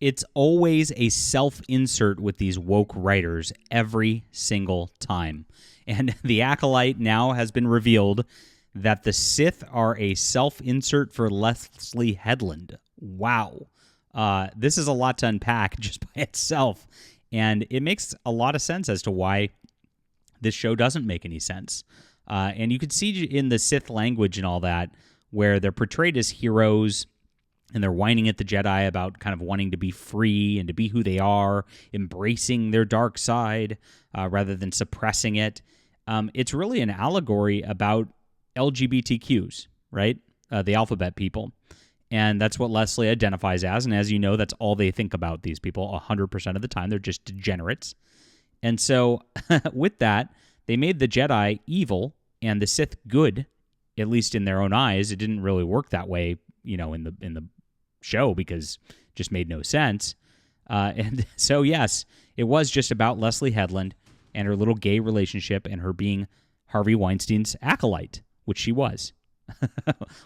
It's always a self-insert with these woke writers every single time. And the Acolyte now has been revealed that the Sith are a self-insert for Leslye Headland. Wow. This is a lot to unpack just by itself. And it makes a lot of sense as to why this show doesn't make any sense. And you can see in the Sith language and all that, where they're portrayed as heroes, and they're whining at the Jedi about kind of wanting to be free and to be who they are, embracing their dark side rather than suppressing it. It's really an allegory about LGBTQs, right? The alphabet people. And that's what Leslye identifies as. And as you know, that's all they think about, these people 100% of the time. They're just degenerates. And so with that, they made the Jedi evil and the Sith good, at least in their own eyes. It didn't really work that way, in the show, because it just made no sense. And so, yes, it was just about Leslye Headland and her little gay relationship and her being Harvey Weinstein's acolyte, which she was.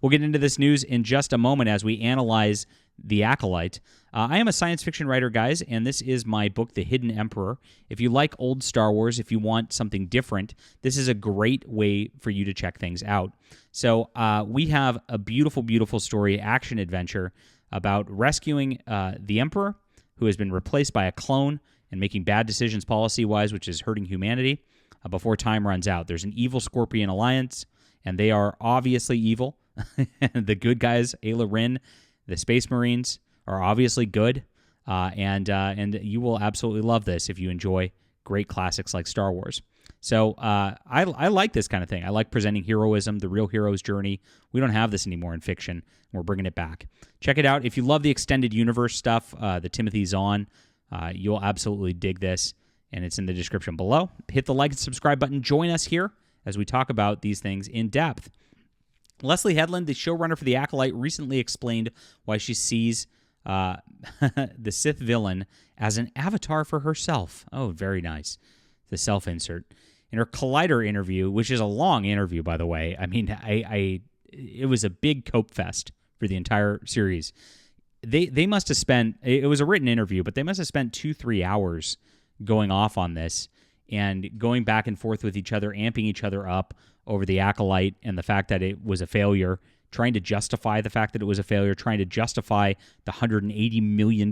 We'll get into this news in just a moment as we analyze The Acolyte. I am a science fiction writer, guys, and this is my book, The Hidden Emperor. If you like old Star Wars, if you want something different, this is a great way for you to check things out. So we have a beautiful, beautiful story, action adventure about rescuing the Emperor, who has been replaced by a clone and making bad decisions policy-wise, which is hurting humanity, before time runs out. There's an evil Scorpion alliance, and they are obviously evil. The good guys, Ayla Rin, the Space Marines, are obviously good, and you will absolutely love this if you enjoy great classics like Star Wars. So I like this kind of thing. I like presenting heroism, the real hero's journey. We don't have this anymore in fiction. We're bringing it back. Check it out. If you love the extended universe stuff, the Timothy Zahn, you'll absolutely dig this, and it's in the description below. Hit the like and subscribe button. Join us here as we talk about these things in depth. Leslye Headland, the showrunner for The Acolyte, recently explained why she sees the Sith villain as an avatar for herself. Oh, very nice. The self-insert. In her Collider interview, which is a long interview, by the way, I mean, it was a big cope fest for the entire series. They must have spent, it was a written interview, but they must have spent 2-3 hours going off on this and going back and forth with each other, amping each other up over The Acolyte and the fact that it was a failure, trying to justify the fact that it was a failure, trying to justify the $180 million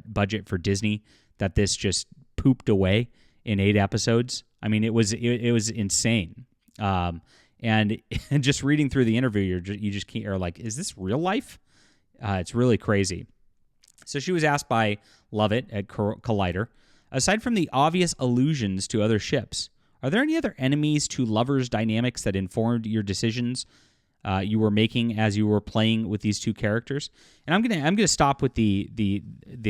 budget for Disney that this just pooped away in 8 episodes. I mean, it was insane. And just reading through the interview, you just can't, are like, is this real life? It's really crazy. So she was asked by Lovett at Collider, aside from the obvious allusions to other ships, are there any other enemies to lovers' dynamics that informed your decisions you were making as you were playing with these two characters? And I'm gonna stop with the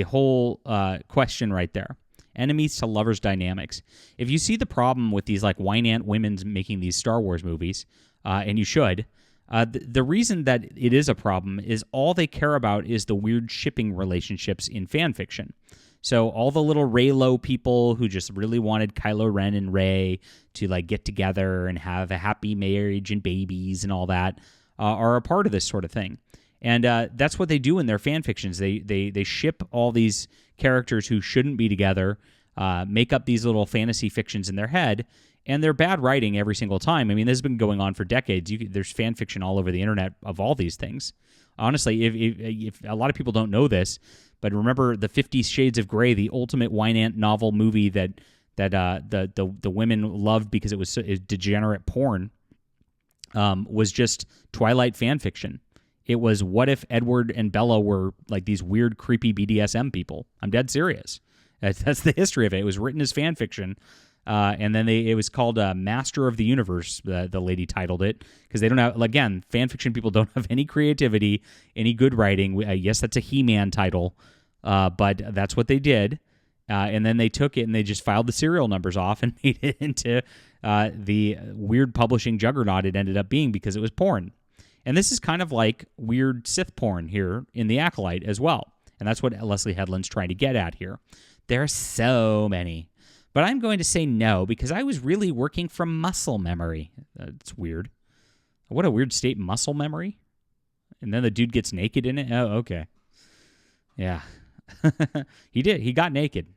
whole question right there. Enemies to lovers' dynamics. If you see the problem with these like wine-ant women making these Star Wars movies, and you should, the reason that it is a problem is all they care about is the weird shipping relationships in fan fiction. So all the little Reylo people who just really wanted Kylo Ren and Rey to like get together and have a happy marriage and babies and all that are a part of this sort of thing. And that's what they do in their fan fictions. They ship all these characters who shouldn't be together, make up these little fantasy fictions in their head, and they're bad writing every single time. I mean, this has been going on for decades. There's fan fiction all over the internet of all these things. Honestly, if a lot of people don't know this, but remember the 50 Shades of Grey, the ultimate wine-ant novel movie that the women loved because it was degenerate porn, was just Twilight fan fiction. It was, what if Edward and Bella were like these weird, creepy BDSM people? I'm dead serious. That's the history of it. It was written as fan fiction, and then it was called Master of the Universe, the lady titled it, because they don't have, again, fan fiction people don't have any creativity, any good writing. Yes, that's a He-Man title, but that's what they did. And then they took it and they just filed the serial numbers off and made it into the weird publishing juggernaut it ended up being because it was porn. And this is kind of like weird Sith porn here in The Acolyte as well. And that's what Leslye Headland's trying to get at here. There are so many. But I'm going to say no because I was really working from muscle memory. It's weird. What a weird state, muscle memory. And then the dude gets naked in it? Oh, okay. Yeah. He did. He got naked.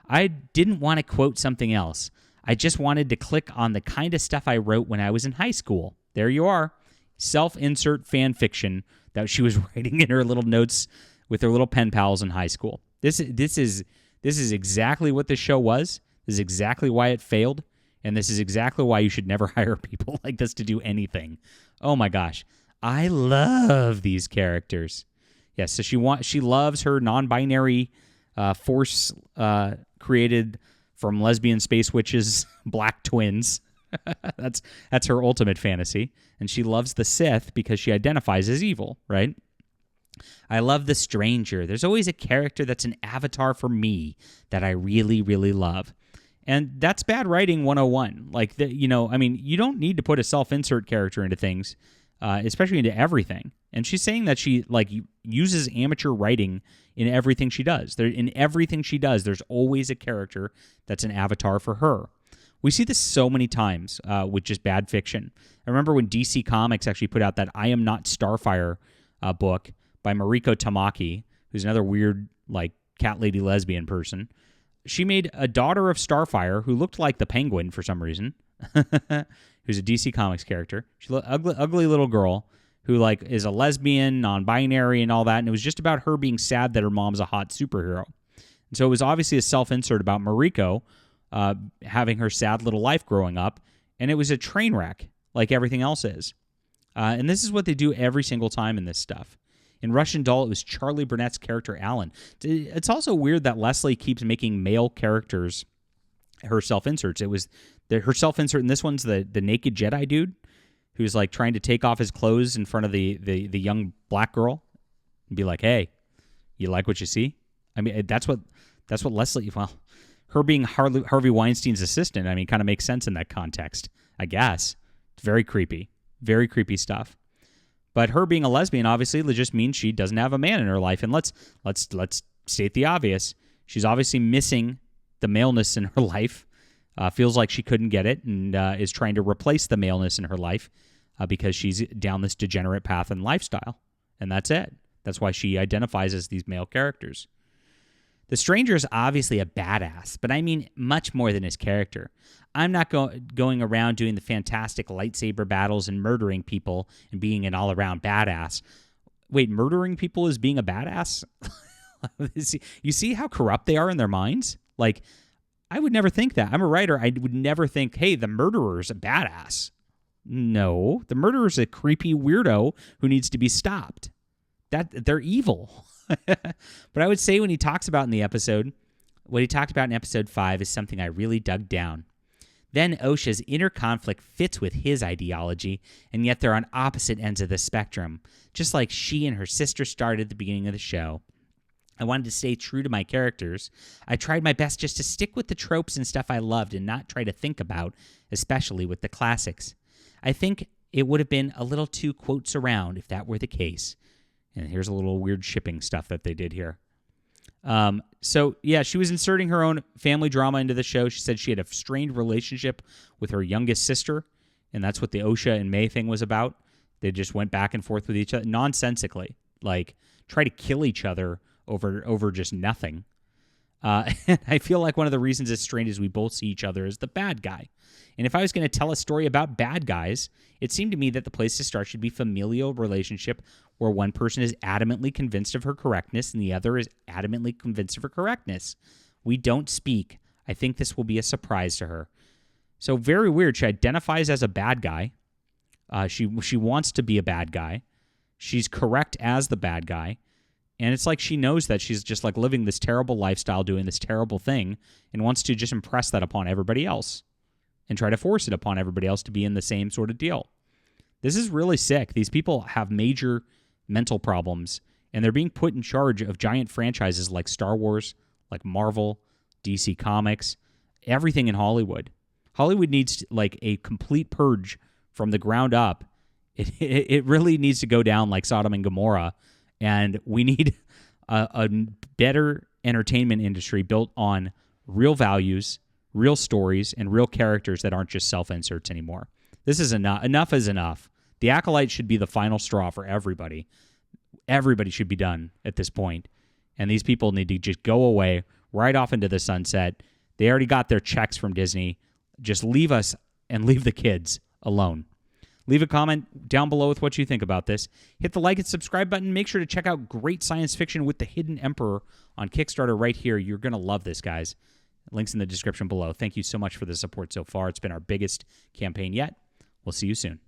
I didn't want to quote something else. I just wanted to click on the kind of stuff I wrote when I was in high school. There you are. Self-insert fan fiction that she was writing in her little notes with her little pen pals in high school. This is exactly what this show was. This is exactly why it failed. And this is exactly why you should never hire people like this to do anything. Oh my gosh. I love these characters. Yes, so she loves her non-binary force created from lesbian space witches, black twins. That's her ultimate fantasy. And she loves the Sith because she identifies as evil, right? I love the Stranger. There's always a character that's an avatar for me that I really, really love. And that's bad writing 101. Like, you don't need to put a self-insert character into things, especially into everything. And she's saying that she uses amateur writing in everything she does. In everything she does, there's always a character that's an avatar for her. We see this so many times with just bad fiction. I remember when DC Comics actually put out that I Am Not Starfire book by Mariko Tamaki, who's another weird, cat lady lesbian person. She made a daughter of Starfire who looked like the Penguin for some reason, who's a DC Comics character. She looked ugly little girl who is a lesbian, non-binary, and all that. And it was just about her being sad that her mom's a hot superhero. And so it was obviously a self-insert about Mariko having her sad little life growing up. And it was a train wreck, like everything else is. And this is what they do every single time in this stuff. In Russian Doll, it was Charlie Burnett's character, Alan. It's also weird that Leslye keeps making male characters her self-inserts. It was her self-insert in this one's the naked Jedi dude who's trying to take off his clothes in front of the young black girl and be like, hey, you like what you see? I mean, that's what Leslye, well, her being Harvey Weinstein's assistant, kind of makes sense in that context, I guess. It's very creepy stuff. But her being a lesbian obviously just means she doesn't have a man in her life. And let's state the obvious. She's obviously missing the maleness in her life, feels like she couldn't get it, and is trying to replace the maleness in her life because she's down this degenerate path and lifestyle. And that's it. That's why she identifies as these male characters. The Stranger is obviously a badass, but I mean much more than his character. I'm not going around doing the fantastic lightsaber battles and murdering people and being an all-around badass. Wait, murdering people is being a badass? You see how corrupt they are in their minds? I would never think that. I'm a writer. I would never think, hey, the murderer's a badass. No, the murderer's a creepy weirdo who needs to be stopped. They're evil. But I would say what he talked about in episode 5 is something I really dug down. Then Osha's inner conflict fits with his ideology, and yet they're on opposite ends of the spectrum, just like she and her sister started at the beginning of the show. I wanted to stay true to my characters. I tried my best just to stick with the tropes and stuff I loved and not try to think about, especially with the classics. I think it would have been a little too quotes around if that were the case. And here's a little weird shipping stuff that they did here. She was inserting her own family drama into the show. She said she had a strained relationship with her youngest sister, and that's what the Osha and May thing was about. They just went back and forth with each other nonsensically, try to kill each other over just nothing. And I feel like one of the reasons it's strained is we both see each other as the bad guy. And if I was going to tell a story about bad guys, it seemed to me that the place to start should be familial relationship where one person is adamantly convinced of her correctness and the other is adamantly convinced of her correctness. We don't speak. I think this will be a surprise to her. So very weird. She identifies as a bad guy. She wants to be a bad guy. She's correct as the bad guy. And it's like she knows that she's just living this terrible lifestyle, doing this terrible thing, and wants to just impress that upon everybody else and try to force it upon everybody else to be in the same sort of deal. This is really sick. These people have major mental problems, and they're being put in charge of giant franchises like Star Wars, like Marvel, DC Comics, everything in Hollywood. Hollywood needs a complete purge from the ground up. It really needs to go down like Sodom and Gomorrah. And we need a better entertainment industry built on real values, real stories, and real characters that aren't just self-inserts anymore. This is enough. Enough is enough. The Acolyte should be the final straw for everybody. Everybody should be done at this point. and these people need to just go away right off into the sunset. They already got their checks from Disney. Just leave us and leave the kids alone. Leave a comment down below with what you think about this. Hit the like and subscribe button. Make sure to check out Great Science Fiction with the Hidden Emperor on Kickstarter right here. You're going to love this, guys. Links in the description below. Thank you so much for the support so far. It's been our biggest campaign yet. We'll see you soon.